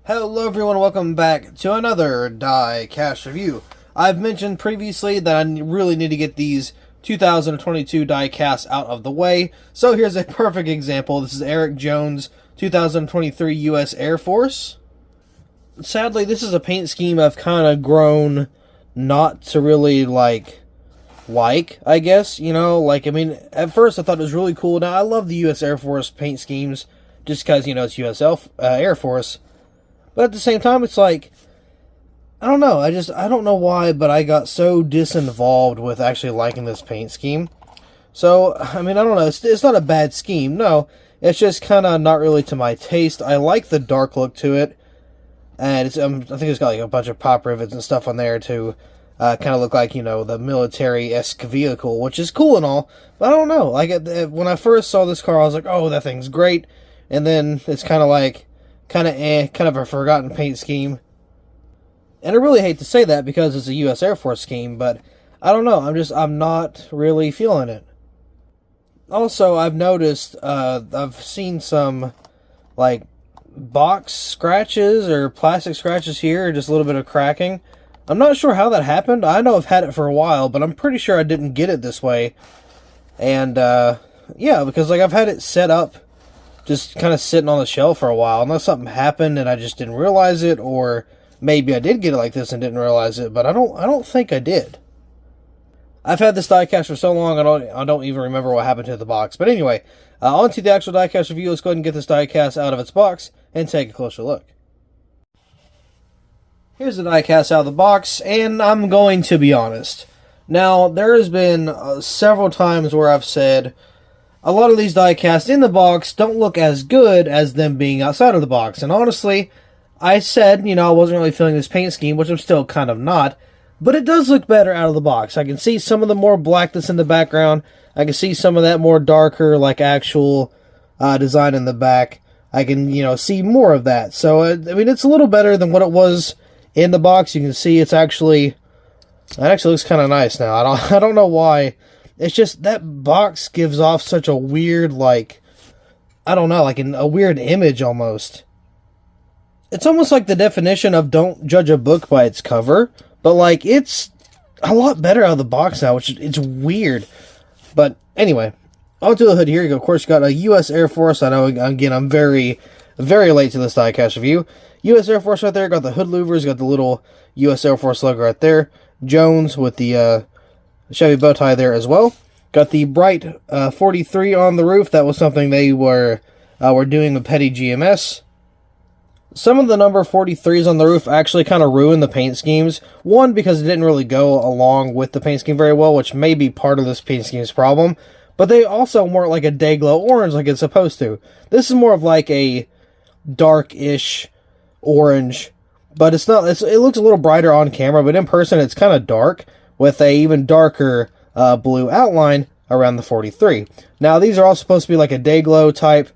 Hello everyone, welcome back to another diecast review. I've mentioned previously that I really need to get these 2022 diecasts out of the way, so here's a perfect example. This is Erik Jones' 2023 U.S. Air Force. Sadly, this is a paint scheme I've kind of grown not to really like, I guess, you know, at first I thought it was really cool. Now, I love the U.S. Air Force paint schemes, just because, you know, it's U.S. Air Force. But at the same time, it's like, I don't know, I don't know why, but I got so disinvolved with actually liking this paint scheme. So, I mean, I don't know, it's not a bad scheme, no, it's just kind of not really to my taste. I like the dark look to it, and I think it's got like a bunch of pop rivets and stuff on there to kind of look like, you know, the military-esque vehicle, which is cool and all, but I don't know, like, when I first saw this car, I was like, oh, that thing's great, and then it's kind of like, kind of a forgotten paint scheme. And I really hate to say that because it's a U.S. Air Force scheme, but I don't know, I'm not really feeling it. Also, I've noticed, I've seen some, like, box scratches or plastic scratches here, or just a little bit of cracking. I'm not sure how that happened. I know I've had it for a while, but I'm pretty sure I didn't get it this way. And, yeah, because, like, I've had it set up just kind of sitting on the shelf for a while, unless something happened and I just didn't realize it, or maybe I did get it like this and didn't realize it, but I don't think I did. I've had this diecast for so long, I don't even remember what happened to the box. But anyway, on to the actual diecast review. Let's go ahead and get this diecast out of its box and take a closer look. Here's the diecast out of the box, and I'm going to be honest. Now, there has been several times where I've said, a lot of these diecasts in the box don't look as good as them being outside of the box. And honestly, I said, you know, I wasn't really feeling this paint scheme, which I'm still kind of not. But it does look better out of the box. I can see some of the more blackness in the background. I can see some of that more darker, like, actual design in the back. I can, you know, see more of that. So, I mean, it's a little better than what it was in the box. You can see it actually looks kind of nice now. I don't know why. It's just, that box gives off such a weird, like, I don't know, like a weird image almost. It's almost like the definition of don't judge a book by its cover, but, like, it's a lot better out of the box now, which it's weird. But anyway, onto the hood here. You go, of course, you got a U.S. Air Force. I know, again, I'm very, very late to this diecast review. U.S. Air Force right there. Got the hood louvers. Got the little U.S. Air Force logo right there. Jones with the Chevy bow tie there as well. Got the bright 43 on the roof. That was something they were doing with Petty GMS. Some of the number 43s on the roof actually kind of ruined the paint schemes. One, because it didn't really go along with the paint scheme very well, which may be part of this paint scheme's problem. But they also weren't like a day glow orange like it's supposed to. This is more of like a dark-ish orange. But it's not. It looks a little brighter on camera, but in person it's kind of dark, with a even darker blue outline around the 43. Now, these are all supposed to be like a day glow type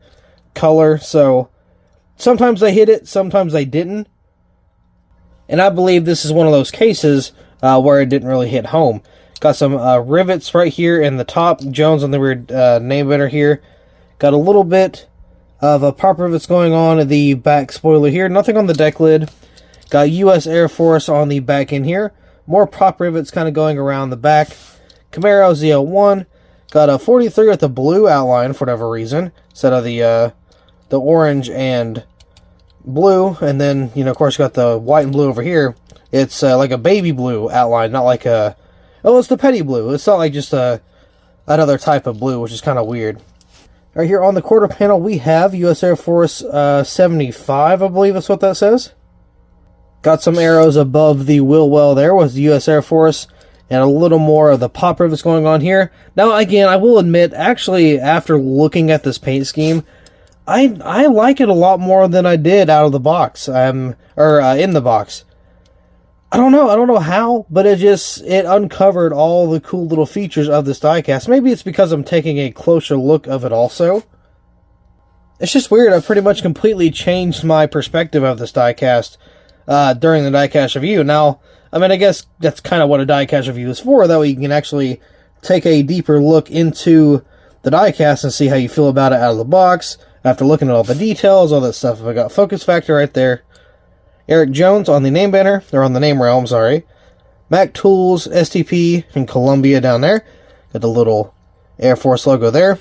color, so sometimes they hit it, sometimes they didn't. And I believe this is one of those cases where it didn't really hit home. Got some rivets right here in the top. Jones on the rear name banner here. Got a little bit of pop rivets going on in the back spoiler here. Nothing on the deck lid. Got U.S. Air Force on the back end here. More prop rivets kind of going around the back. Camaro ZL1. Got a 43 with a blue outline for whatever reason, instead of the orange and blue. And then, you know, of course, got the white and blue over here. It's like a baby blue outline, not like a... Oh, it's the petty blue. It's not like just another type of blue, which is kind of weird. Right here on the quarter panel, we have U.S. Air Force 75, I believe that's what that says. Got some arrows above the wheel well there with the U.S. Air Force, and a little more of the pop rivets going on here. Now, again, I will admit, actually, after looking at this paint scheme, I like it a lot more than I did out of the box, in the box. I don't know how, but it uncovered all the cool little features of this diecast. Maybe it's because I'm taking a closer look of it also. It's just weird, I pretty much completely changed my perspective of this diecast during the diecast review. Now, I mean, I guess that's kind of what a diecast review is for, that way you can actually take a deeper look into the diecast and see how you feel about it out of the box, after looking at all the details, all that stuff. I got focus factor right there. Erik Jones on the name banner, or on the name rail, I'm sorry. Mac Tools, STP, and Columbia down there. Got the little Air Force logo there.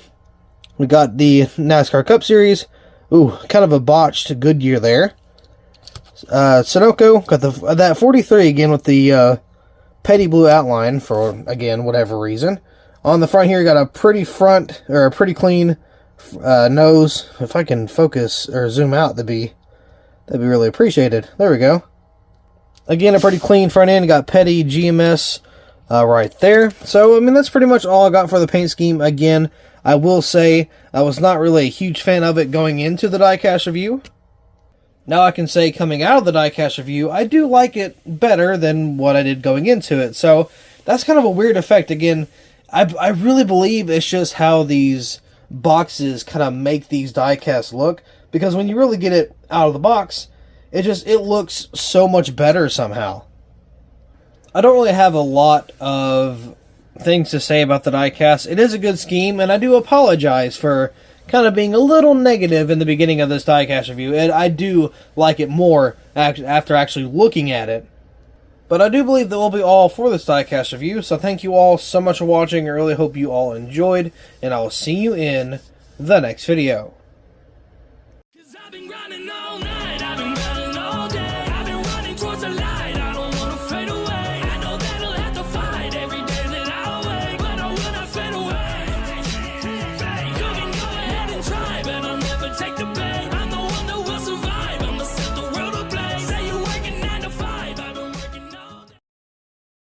We got the NASCAR Cup Series. Ooh, kind of a botched Goodyear there. Sunoco, got that 43 again with the petty blue outline for, again, whatever reason. On the front here, got a pretty front, or a pretty clean nose. If I can focus or zoom out, that'd be really appreciated. There we go. Again, a pretty clean front end. Got petty GMS right there. So, I mean, that's pretty much all I got for the paint scheme. Again, I will say I was not really a huge fan of it going into the diecast review. Now I can say coming out of the diecast review, I do like it better than what I did going into it. So, that's kind of a weird effect. Again, I really believe it's just how these boxes kind of make these diecasts look. Because when you really get it out of the box, it looks so much better somehow. I don't really have a lot of things to say about the diecast. It is a good scheme, and I do apologize for kind of being a little negative in the beginning of this diecast review. And I do like it more after actually looking at it. But I do believe that will be all for this diecast review. So thank you all so much for watching. I really hope you all enjoyed, and I will see you in the next video.